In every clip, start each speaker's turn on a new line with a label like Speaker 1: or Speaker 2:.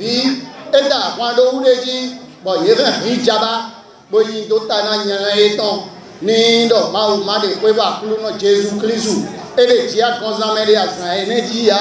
Speaker 1: Eta quando uleji bo yega hijaba bo yindo tana nyanga eton ni do ma o ma de kweba kulu no Jésus Christ ele dia konzamere asan energia.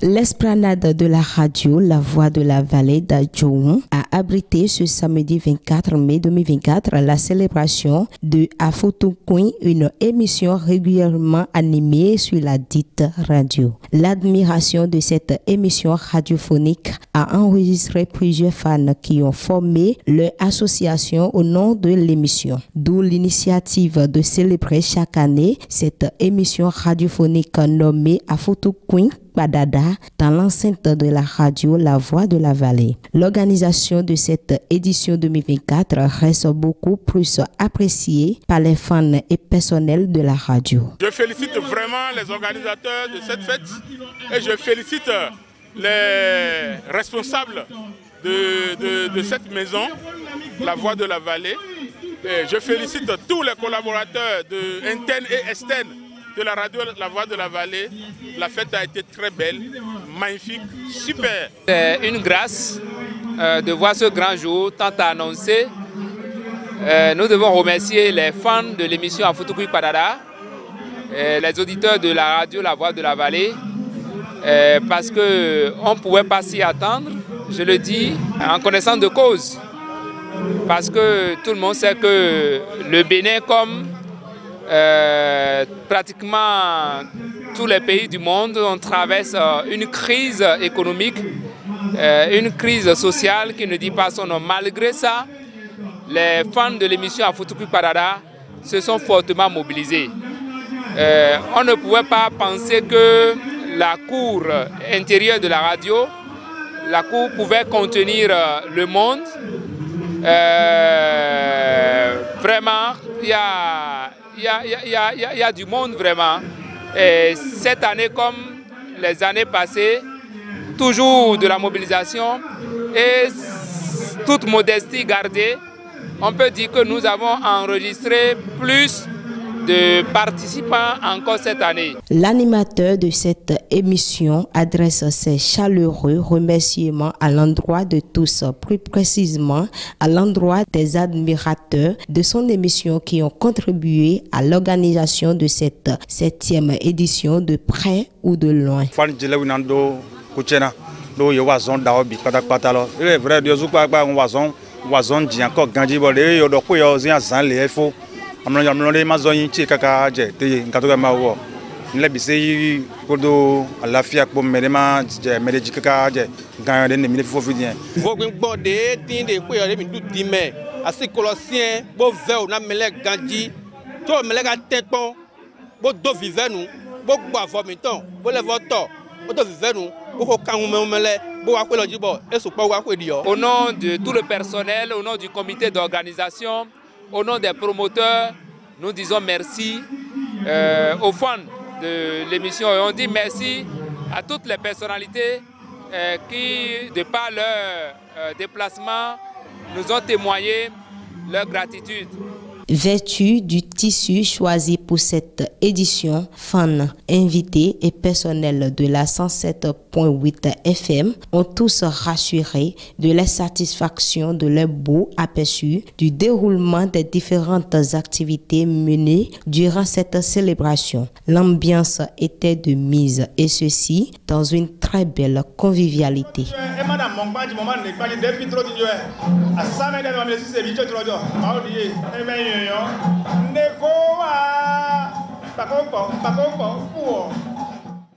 Speaker 2: L'esplanade de la radio La Voix de la Vallée d'Adjouan a abrité ce samedi 24 mai 2024 la célébration de Afotoukoui, une émission régulièrement animée sur la dite radio. L'admiration de cette émission radiophonique a enregistré plusieurs fans qui ont formé leur association au nom de l'émission, d'où l'initiative de célébrer chaque année cette émission radiophonique nommée Afotoukoui Padada dans l'enceinte de la radio La Voix de la Vallée. L'organisation de cette édition 2024 reste beaucoup plus appréciée par les fans et personnels de la radio.
Speaker 3: Je félicite vraiment les organisateurs de cette fête et je félicite les responsables de cette maison, La Voix de la Vallée. Et je félicite tous les collaborateurs internes et externes de la radio La Voix de la Vallée. La fête a été très belle, magnifique, super.
Speaker 4: C'est une grâce de voir ce grand jour tant annoncé. Nous devons remercier les fans de l'émission Afotoukoui Padada, les auditeurs de la radio La Voix de la Vallée, parce qu'on ne pouvait pas s'y attendre, je le dis, en connaissance de cause. Parce que tout le monde sait que le Bénin, comme pratiquement tous les pays du monde, on traverse une crise économique, une crise sociale qui ne dit pas son nom. Malgré ça, les fans de l'émission Afotoukoui Padada se sont fortement mobilisés. On ne pouvait pas penser que la cour intérieure de la radio, la cour pouvait contenir le monde. Vraiment, il y a du monde vraiment. Et cette année comme les années passées, toujours de la mobilisation et toute modestie gardée, on peut dire que nous avons enregistré plus de participants encore cette année.
Speaker 2: L'animateur de cette émission adresse ses chaleureux remerciements à l'endroit de tous, plus précisément à l'endroit des admirateurs de son émission qui ont contribué à l'organisation de cette 7e édition de près ou de loin.
Speaker 4: Au nom de tout le personnel, au nom du comité d'organisation, au nom des promoteurs, nous disons merci aux fans de l'émission et on dit merci à toutes les personnalités qui, de par leur déplacement, nous ont témoigné leur gratitude.
Speaker 2: Vertu du tissu choisi pour cette édition, fans, invités et personnels de la 107.8 FM ont tous rassuré de la satisfaction de leur beau aperçu du déroulement des différentes activités menées durant cette célébration. L'ambiance était de mise et ceci dans une très belle convivialité.
Speaker 1: Nevoa, pa kompo,